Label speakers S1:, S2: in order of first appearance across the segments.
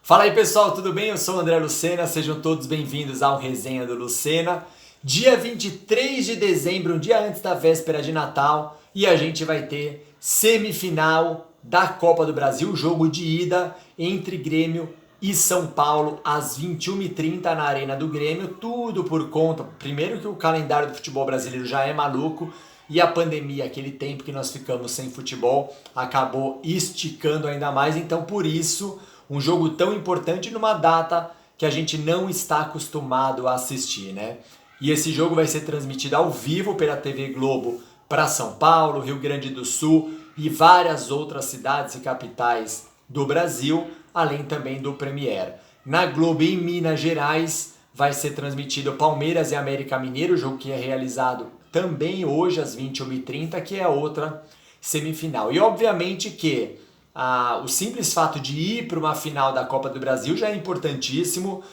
S1: Fala aí pessoal, tudo bem? Eu sou o André Lucena, sejam todos bem-vindos ao Resenha do Lucena. Dia 23 de dezembro, um dia antes da véspera de Natal, e a gente vai ter semifinal da Copa do Brasil, jogo de ida entre Grêmio e São Paulo às 21h30 na Arena do Grêmio, tudo por conta, primeiro que o calendário do futebol brasileiro já é maluco, e a pandemia, aquele tempo que nós ficamos sem futebol, acabou esticando ainda mais, então por isso um jogo tão importante numa data que a gente não está acostumado a assistir, né? E esse jogo vai ser transmitido ao vivo pela TV Globo para São Paulo, Rio Grande do Sul e várias outras cidades e capitais do Brasil, além também do Premiere. Na Globo em Minas Gerais vai ser transmitido Palmeiras e América Mineiro, jogo que é realizado também hoje às 21h30, que é a outra semifinal. E obviamente que o simples fato de ir para uma final da Copa do Brasil já é importantíssimo,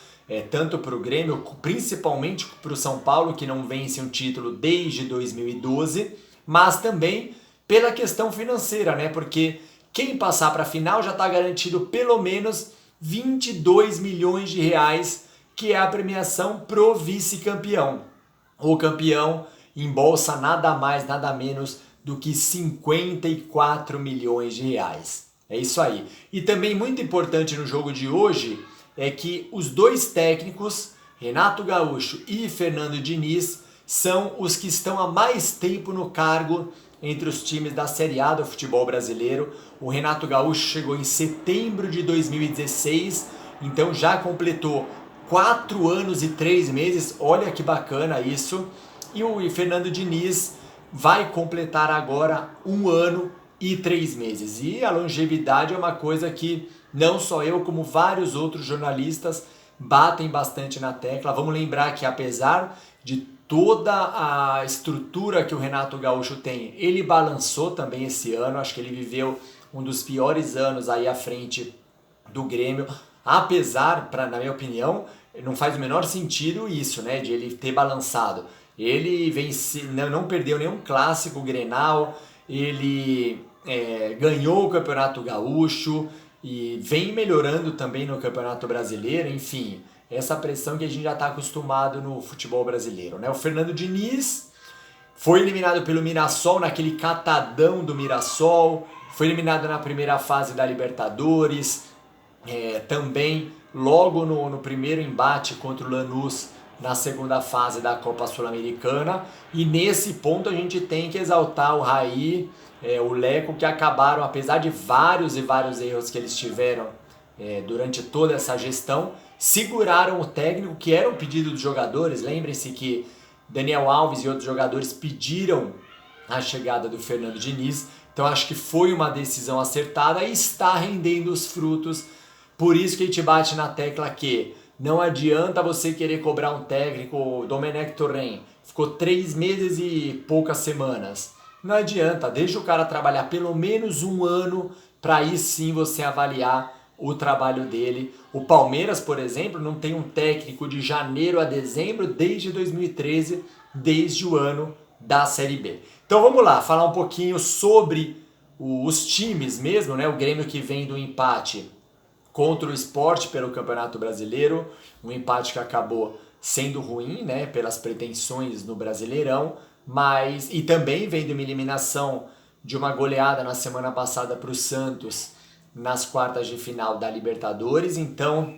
S1: tanto para o Grêmio, principalmente para o São Paulo, que não vence um título desde 2012, mas também pela questão financeira, né? Porque quem passar para a final já está garantido pelo menos 22 milhões de reais, que é a premiação pro vice-campeão. O campeão embolsa nada mais, nada menos do que 54 milhões de reais. É isso aí. E também muito importante no jogo de hoje é que os dois técnicos, Renato Gaúcho e Fernando Diniz, são os que estão há mais tempo no cargo entre os times da Série A do futebol brasileiro. O Renato Gaúcho chegou em setembro de 2016, então já completou 4 anos e 3 meses, olha que bacana isso. E o Fernando Diniz vai completar agora 1 ano e 3 meses. E a longevidade é uma coisa que não só eu, como vários outros jornalistas batem bastante na tecla. Vamos lembrar que apesar de toda a estrutura que o Renato Gaúcho tem, ele balançou também esse ano. Acho que ele viveu um dos piores anos aí à frente do Grêmio. Apesar, na minha opinião, não faz o menor sentido isso, né, de ele ter balançado. Ele não perdeu nenhum clássico Grenal, ele ganhou o Campeonato Gaúcho e vem melhorando também no Campeonato Brasileiro, enfim, essa pressão que a gente já está acostumado no futebol brasileiro, né? O Fernando Diniz foi eliminado pelo Mirassol naquele catadão do Mirassol, foi eliminado na primeira fase da Libertadores, também logo no primeiro embate contra o Lanús na segunda fase da Copa Sul-Americana, e nesse ponto a gente tem que exaltar o Raí, o Leco, que acabaram, apesar de vários e vários erros que eles tiveram durante toda essa gestão, seguraram o técnico, que era um pedido dos jogadores. Lembrem-se que Daniel Alves e outros jogadores pediram a chegada do Fernando Diniz, então acho que foi uma decisão acertada e está rendendo os frutos. Por isso que a gente bate na tecla que não adianta você querer cobrar um técnico. O Domenech Torrent ficou 3 meses e poucas semanas. Não adianta, deixa o cara trabalhar pelo menos 1 ano para aí sim você avaliar o trabalho dele. O Palmeiras, por exemplo, não tem um técnico de janeiro a dezembro desde 2013, desde o ano da Série B. Então vamos lá, falar um pouquinho sobre os times mesmo, né? O Grêmio que vem do empate contra o Sport pelo Campeonato Brasileiro, um empate que acabou sendo ruim, né, pelas pretensões no Brasileirão, e também vem de uma eliminação de uma goleada na semana passada para o Santos nas quartas de final da Libertadores. Então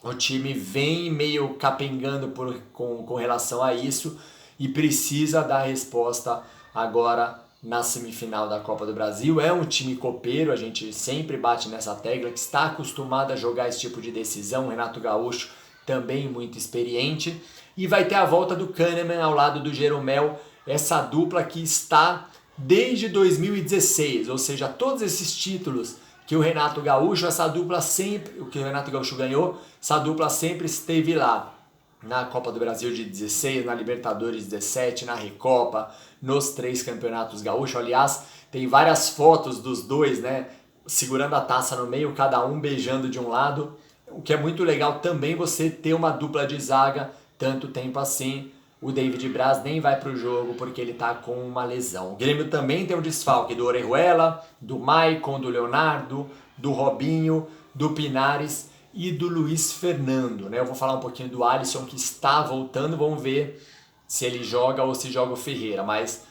S1: o time vem meio capengando com relação a isso e precisa dar resposta agora na semifinal da Copa do Brasil. É um time copeiro, a gente sempre bate nessa tecla, que está acostumado a jogar esse tipo de decisão. O Renato Gaúcho também muito experiente, e vai ter a volta do Kahneman ao lado do Jeromel, essa dupla que está desde 2016, ou seja, todos esses títulos que o Renato Gaúcho, o que o Renato Gaúcho ganhou, essa dupla sempre esteve lá. Na Copa do Brasil de 16, na Libertadores 17, na Recopa, nos 3 campeonatos gaúchos. Aliás, tem várias fotos dos dois, né, segurando a taça no meio, cada um beijando de um lado. O que é muito legal também você ter uma dupla de zaga tanto tempo assim. O David Braz nem vai para o jogo porque ele está com uma lesão. O Grêmio também tem um desfalque do Orejuela, do Maicon, do Leonardo, do Robinho, do Pinares e do Luiz Fernando, né? Eu vou falar um pouquinho do Alisson, que está voltando, vamos ver se ele joga ou se joga o Ferreira, mas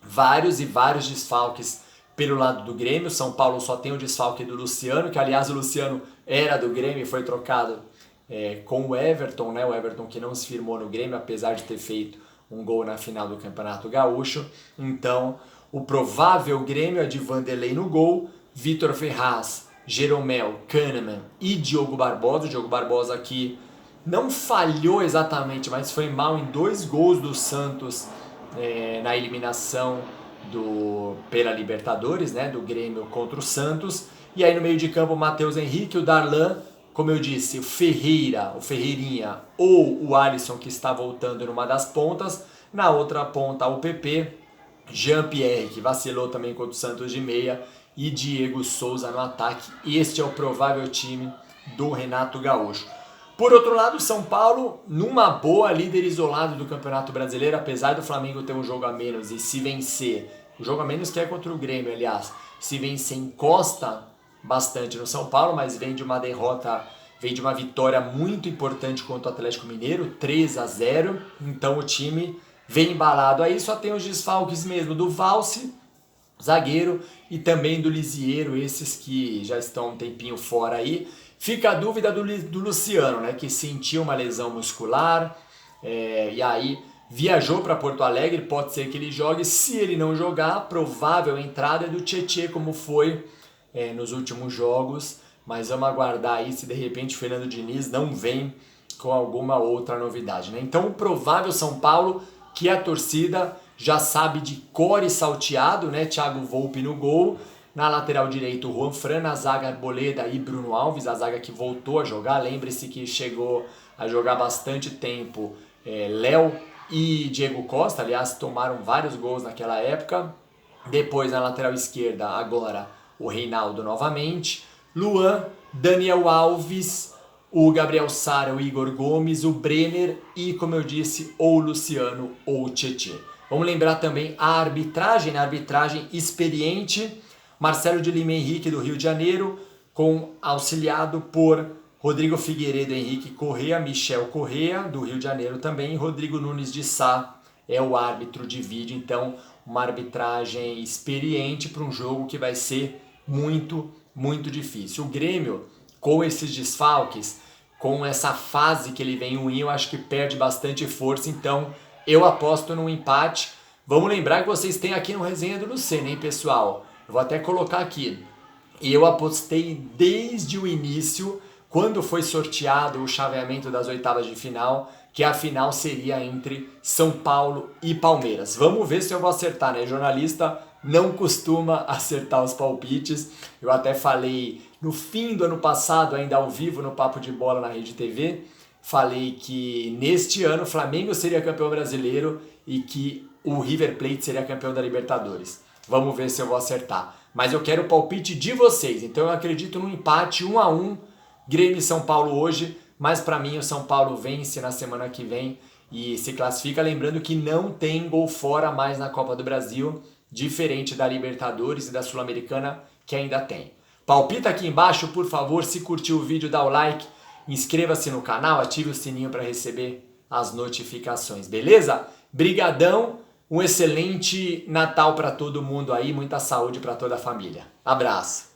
S1: vários e vários desfalques pelo lado do Grêmio. São Paulo só tem o desfalque do Luciano, que aliás o Luciano era do Grêmio e foi trocado com o Everton, né? O Everton que não se firmou no Grêmio, apesar de ter feito um gol na final do Campeonato Gaúcho. Então, o provável Grêmio é de Vanderlei no gol, Vitor Ferraz, Jeromel, Kahneman e Diogo Barbosa. O Diogo Barbosa aqui não falhou exatamente, mas foi mal em 2 gols do Santos na eliminação pela Libertadores, né, do Grêmio contra o Santos. E aí no meio de campo o Matheus Henrique, o Darlan, como eu disse, o Ferreira, o Ferreirinha ou o Alisson, que está voltando numa das pontas. Na outra ponta o PP, Jean-Pierre, que vacilou também contra o Santos de meia, e Diego Souza no ataque. Este é o provável time do Renato Gaúcho. Por outro lado, São Paulo, numa boa, líder isolado do Campeonato Brasileiro, apesar do Flamengo ter um jogo a menos e se vencer, o jogo a menos que é contra o Grêmio, aliás, se vencer encosta bastante no São Paulo, mas vem de uma derrota, vem de uma vitória muito importante contra o Atlético Mineiro, 3-0, então o time vem embalado. Aí só tem os desfalques mesmo do Valse, zagueiro, e também do Lisieiro, esses que já estão um tempinho fora aí. Fica a dúvida do Luciano, né, que sentiu uma lesão muscular, e aí viajou para Porto Alegre, pode ser que ele jogue. Se ele não jogar, a provável entrada é do Tietê, como foi nos últimos jogos, mas vamos aguardar aí se de repente o Fernando Diniz não vem com alguma outra novidade, né? Então o provável São Paulo, que a torcida já sabe de cor e salteado, né? Thiago Volpi no gol, na lateral direito Juan Fran, na zaga Arboleda e Bruno Alves, a zaga que voltou a jogar. Lembre-se que chegou a jogar bastante tempo Léo e Diego Costa, aliás, tomaram vários gols naquela época. Depois na lateral esquerda, agora o Reinaldo novamente, Luan, Daniel Alves, o Gabriel Sara, o Igor Gomes, o Brenner e, como eu disse, ou o Luciano ou o Tietê. Vamos lembrar também a arbitragem, né? Arbitragem experiente, Marcelo de Lima Henrique do Rio de Janeiro, auxiliado por Rodrigo Figueiredo Henrique Correa, Michel Correa do Rio de Janeiro também, e Rodrigo Nunes de Sá é o árbitro de vídeo. Então uma arbitragem experiente para um jogo que vai ser muito, muito difícil. O Grêmio, com esses desfalques, com essa fase que ele vem ruim, eu acho que perde bastante força, então eu aposto num empate. Vamos lembrar que vocês têm aqui no Resenha do Lucena, hein, pessoal? Eu vou até colocar aqui. Eu apostei desde o início, quando foi sorteado o chaveamento das oitavas de final, que a final seria entre São Paulo e Palmeiras. Vamos ver se eu vou acertar, né? Jornalista não costuma acertar os palpites. Eu até falei no fim do ano passado, ainda ao vivo no Papo de Bola na Rede TV, falei que neste ano o Flamengo seria campeão brasileiro e que o River Plate seria campeão da Libertadores. Vamos ver se eu vou acertar. Mas eu quero o palpite de vocês. Então eu acredito num empate 1-1, Grêmio e São Paulo hoje. Mas para mim o São Paulo vence na semana que vem e se classifica. Lembrando que não tem gol fora mais na Copa do Brasil, diferente da Libertadores e da Sul-Americana, que ainda tem. Palpita aqui embaixo, por favor. Se curtiu o vídeo, dá o like. Inscreva-se no canal, ative o sininho para receber as notificações, beleza? Brigadão! Um excelente Natal para todo mundo aí, muita saúde para toda a família. Abraço!